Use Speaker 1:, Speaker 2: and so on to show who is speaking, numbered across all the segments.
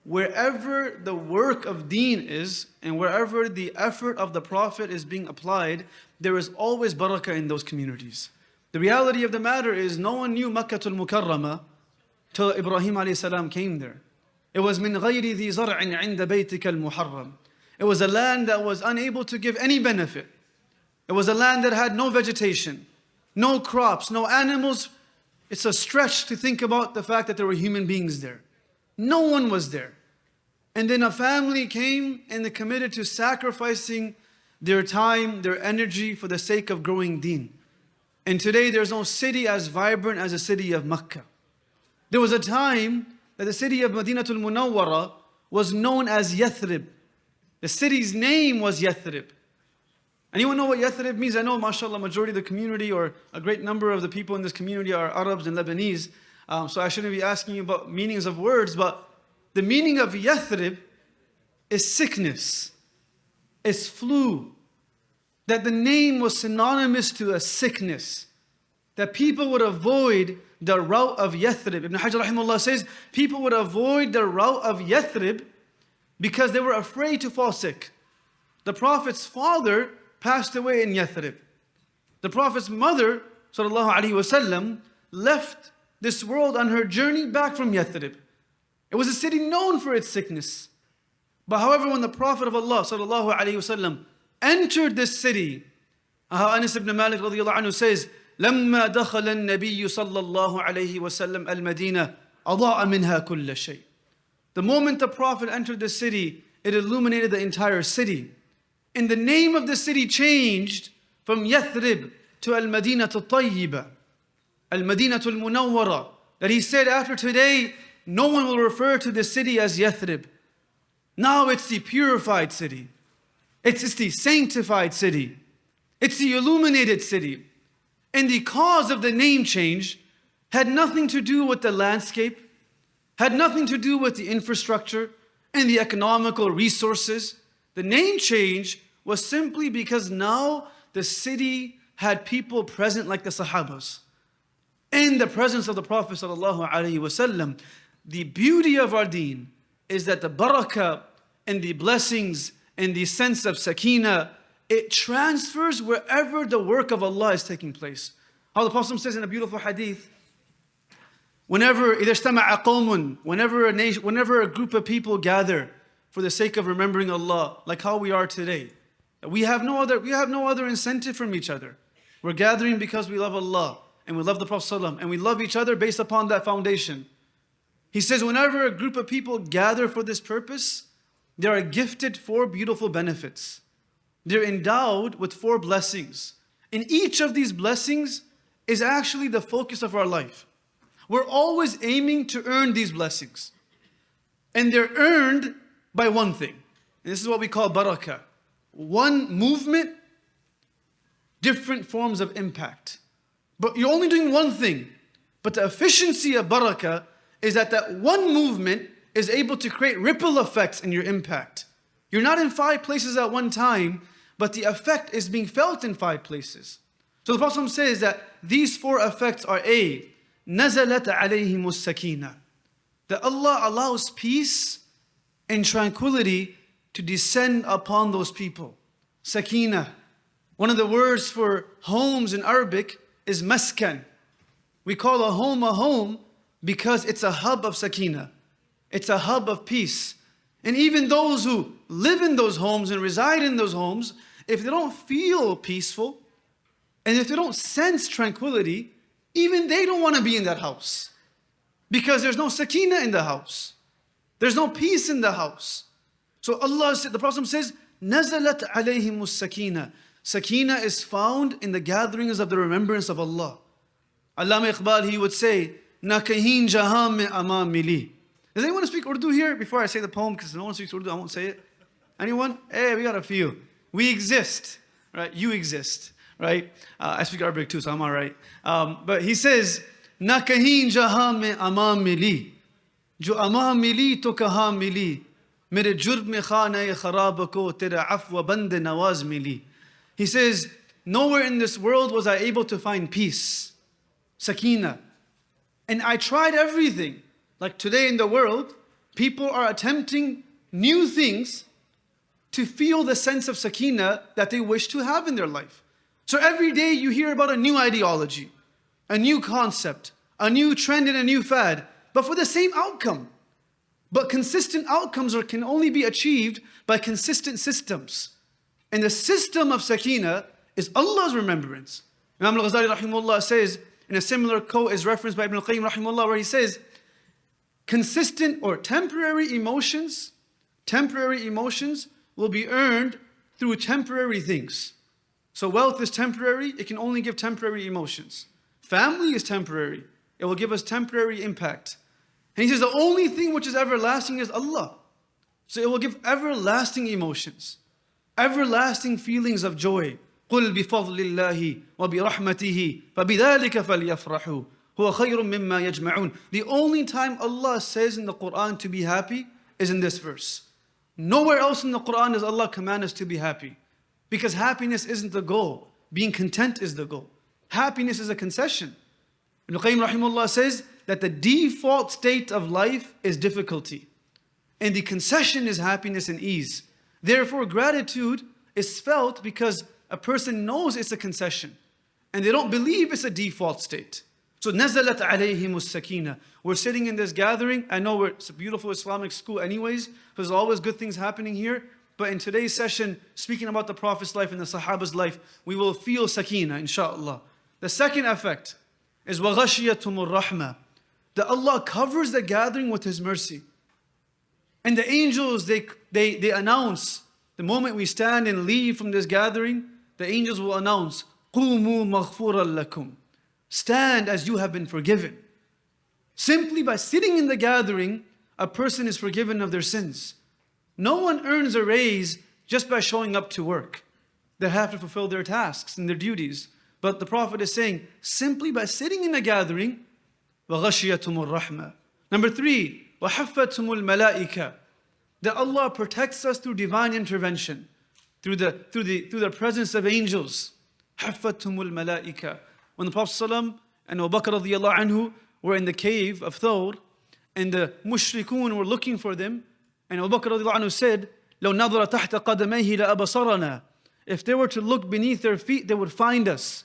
Speaker 1: wherever the work of deen is and wherever the effort of the Prophet is being applied, there is always barakah in those communities. The reality of the matter is no one knew Makkatul Mukarramah till Ibrahim alayhi salam came there. It was min ghayri dhi zar'in 'inda baytika al-muharram. It was a land that was unable to give any benefit. It was a land that had no vegetation, no crops, no animals. It's a stretch to think about the fact that there were human beings there. No one was there. And then a family came and they committed to sacrificing their time, their energy for the sake of growing deen. And today there's no city as vibrant as the city of Makkah. There was a time that the city of Madinatul Munawwara was known as Yathrib. The city's name was Yathrib. Anyone know what Yathrib means? I know, mashallah, majority of the community or a great number of the people in this community are Arabs and Lebanese. So I shouldn't be asking you about meanings of words, but the meaning of Yathrib is sickness, is flu. That the name was synonymous to a sickness. That people would avoid the route of Yathrib. Ibn Hajar rahimahullah says, people would avoid the route of Yathrib because they were afraid to fall sick. The Prophet's father passed away in Yathrib. The Prophet's mother, sallallahu alaihi wasallam, left this world on her journey back from Yathrib. It was a city known for its sickness. But however, when the Prophet of Allah, sallallahu alaihi wasallam, entered this city, Anas ibn Malik radiyallahu anhu says, لما دخل النبي صلى الله عليه وسلم المدينة أضاء منها كل شيء. The moment the Prophet entered the city, it illuminated the entire city. And the name of the city changed from Yathrib to Al-Madinah Al-Tayyiba, Al-Madinah Al-Munawwara. That he said, after today, no one will refer to the city as Yathrib. Now it's the purified city. It's the sanctified city. It's the illuminated city. And the cause of the name change had nothing to do with the landscape, had nothing to do with the infrastructure and the economical resources. The name change was simply because now the city had people present like the Sahabas. In the presence of the Prophet ﷺ, the beauty of our deen is that the barakah and the blessings and the sense of sakina, it transfers wherever the work of Allah is taking place. How the Prophet says in a beautiful hadith, whenever a group of people gather for the sake of remembering Allah, like how we are today, we have no other incentive from each other. We're gathering because we love Allah and we love the Prophet ﷺ, and we love each other based upon that foundation. He says, whenever a group of people gather for this purpose, they are gifted 4 beautiful benefits. They're endowed with 4 blessings. And each of these blessings is actually the focus of our life. We're always aiming to earn these blessings. And they're earned by one thing. And this is what we call barakah. One movement, different forms of impact. But you're only doing one thing. But the efficiency of barakah is that one movement is able to create ripple effects in your impact. You're not in 5 places at one time, but the effect is being felt in 5 places. So the Prophet says that these 4 effects are A, نَزَلَتْ عَلَيْهِمُ السَّكِينَةِ, that Allah allows peace and tranquility to descend upon those people. Sakina. One of the words for homes in Arabic is maskan. We call a home because it's a hub of sakina. It's a hub of peace. And even those who live in those homes and reside in those homes, if they don't feel peaceful, and if they don't sense tranquility, even they don't want to be in that house. Because there's no sakina in the house. There's no peace in the house. So Allah said, the Prophet says, نَزَلَتْ عَلَيْهِمُ السَّكِينَةِ. Sakina is found in the gatherings of the remembrance of Allah. Allama Iqbal, he would say, نَكَهِينَ جَهَامِ أَمَامِ. Does anyone speak Urdu here? Before I say the poem, because no one speaks Urdu, I won't say it. Anyone? Hey, we got a few. We exist, right? You exist, right? I speak Arabic too, so I'm all right. But he says, نَكَهِينَ جَهَامِ أَمَامِ جو أمام ملی تو کہاں ملی میرے جرم خانہ خراب کو تیرا عفو بند نواز ملی. He says, nowhere in this world was I able to find peace, sakina. And I tried everything. Like today in the world, People are attempting new things to feel the sense of sakina that they wish to have in their life. So every day you hear about a new ideology, a new concept, a new trend and a new fad, but for the same outcome. But consistent outcomes can only be achieved by consistent systems. And the system of sakina is Allah's remembrance. Imam al-Ghazali rahimahullah says, in a similar quote is referenced by Ibn al-Qayyim rahimahullah, where he says, consistent or temporary emotions will be earned through temporary things. So wealth is temporary, it can only give temporary emotions. Family is temporary, it will give us temporary impact. And he says the only thing which is everlasting is Allah. So it will give everlasting emotions, everlasting feelings of joy. قُلْ بِفَضْلِ اللَّهِ وَبِرَحْمَتِهِ فَبِذَلِكَ فَلْيَفْرَحُوا هُوَ خَيْرٌ مِمَّا يَجْمَعُونَ. The only time Allah says in the Quran to be happy is in this verse. Nowhere else in the Quran does Allah command us to be happy. Because happiness isn't the goal. Being content is the goal. Happiness is a concession. Ibn al-Qayyim rahimahullah says that the default state of life is difficulty. And the concession is happiness and ease. Therefore, gratitude is felt because a person knows it's a concession. And they don't believe it's a default state. So, نَزَلَتْ عَلَيْهِمُ السَّكِينَةِ. We're sitting in this gathering. I know it's a beautiful Islamic school anyways. There's always good things happening here. But in today's session, speaking about the Prophet's life and the Sahaba's life, we will feel sakina, inshaAllah. The second effect is وَغَشِيَتُمُ الرَّحْمَةِ. That Allah covers the gathering with His mercy. And the angels, they announce, the moment we stand and leave from this gathering, the angels will announce, قُومُوا مَغْفُورًا لَكُمْ. Stand as you have been forgiven. Simply by sitting in the gathering, a person is forgiven of their sins. No one earns a raise just by showing up to work. They have to fulfill their tasks and their duties. But the Prophet is saying, simply by sitting in a gathering, وَغَشِيَتُمُ الرَّحْمَةِ. Number 3, وَحَفَّتُمُ الْمَلَائِكَةِ. That Allah protects us through divine intervention, through the presence of angels. حَفَّتُمُ الْمَلَائِكَةِ. When the Prophet ﷺ and Abu Bakr radiyallahu anhu were in the cave of Thawr, and the mushrikun were looking for them, and Abu Bakr radiyallahu anhu said, لَوْ نَظَرَ تَحْتَ قَدَمَيْهِ لَأَبَصَرَنَا. If they were to look beneath their feet, they would find us.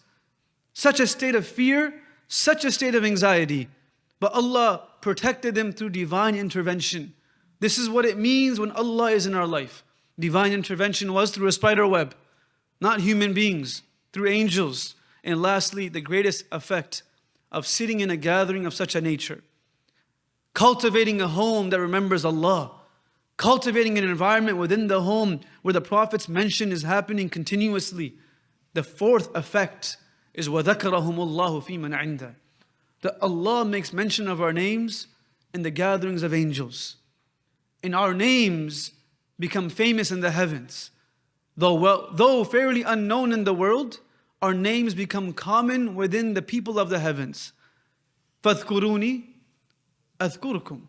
Speaker 1: Such a state of fear, such a state of anxiety. But Allah protected them through divine intervention. This is what it means when Allah is in our life. Divine intervention was through a spider web, not human beings, through angels. And lastly, the greatest effect of sitting in a gathering of such a nature. Cultivating a home that remembers Allah. Cultivating an environment within the home where the Prophet's mention is happening continuously. The fourth effect is وَذَكَرَهُمُ اللَّهُ فِي مَنْ عِنْدَهُ. That Allah makes mention of our names in the gatherings of angels. And our names become famous in the heavens. Though fairly unknown in the world, our names become common within the people of the heavens. فَاذْكُرُونِي أَذْكُرُكُمْ.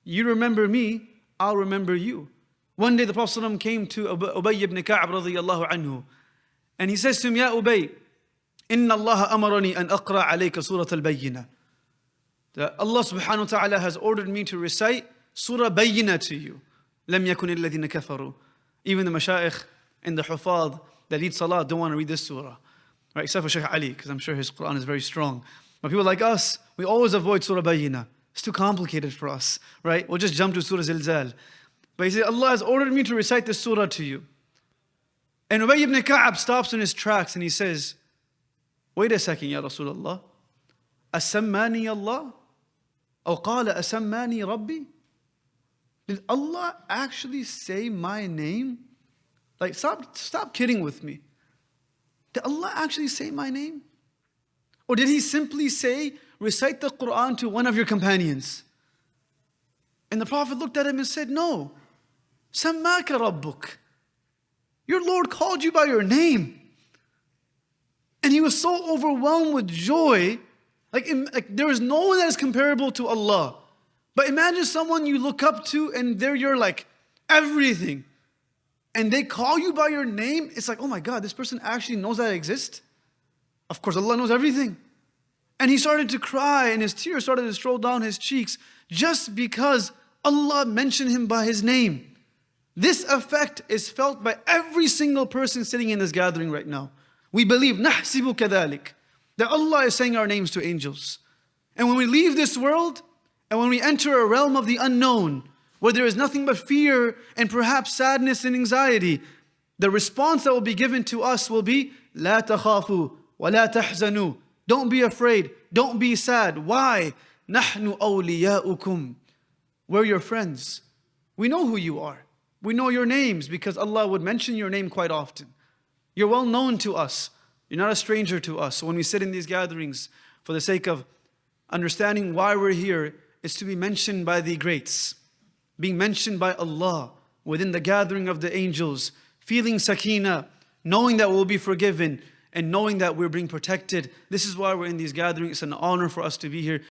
Speaker 1: You remember me, I'll remember you. One day the Prophet ﷺ came to Ubay ibn Ka'b radiyallahu anhu, and he says to him, Ya Ubay, Inna Allah amarani an aqra alayka surat al-bayyinah. That Allah subhanahu wa ta'ala has ordered me to recite Surah Bayyinah to you. Lam yakun alladhina kafaru. Even the mashayikh and the hufad that lead salah don't want to read this surah. Right, except for Shaykh Ali, because I'm sure his Quran is very strong. But people like us, we always avoid Surah Bayyinah. It's too complicated for us, right? We'll just jump to Surah Zilzal. But he said, Allah has ordered me to recite this surah to you. And Ubay ibn Ka'ab stops in his tracks and he says, wait a second, Ya Rasulullah. Asammani Allah? Or qala asammani Rabbi? Did Allah actually say my name? Like, stop kidding with me. Did Allah actually say my name? Or did He simply say, recite the Quran to one of your companions? And the Prophet looked at him and said, no. Sammaka Rabbuk. Your Lord called you by your name. And he was so overwhelmed with joy. Like there is no one that is comparable to Allah. But imagine someone you look up to and they're your like everything. And they call you by your name. It's like, oh my God, this person actually knows that I exist. Of course, Allah knows everything. And he started to cry and his tears started to stroll down his cheeks just because Allah mentioned him by his name. This effect is felt by every single person sitting in this gathering right now. We believe, نَحْسِبُ كَذَلِكَ, that Allah is saying our names to angels. And when we leave this world, and when we enter a realm of the unknown, where there is nothing but fear and perhaps sadness and anxiety, the response that will be given to us will be, لَا تَخَافُوا وَلَا تَحْزَنُوا. Don't be afraid, don't be sad. Why? نَحْنُ أَوْلِيَاؤُكُمْ. We're your friends. We know who you are. We know your names because Allah would mention your name quite often. You're well known to us. You're not a stranger to us. So when we sit in these gatherings, for the sake of understanding why we're here, is to be mentioned by the greats, being mentioned by Allah within the gathering of the angels, feeling sakina, knowing that we'll be forgiven, and knowing that we're being protected. This is why we're in these gatherings. It's an honor for us to be here.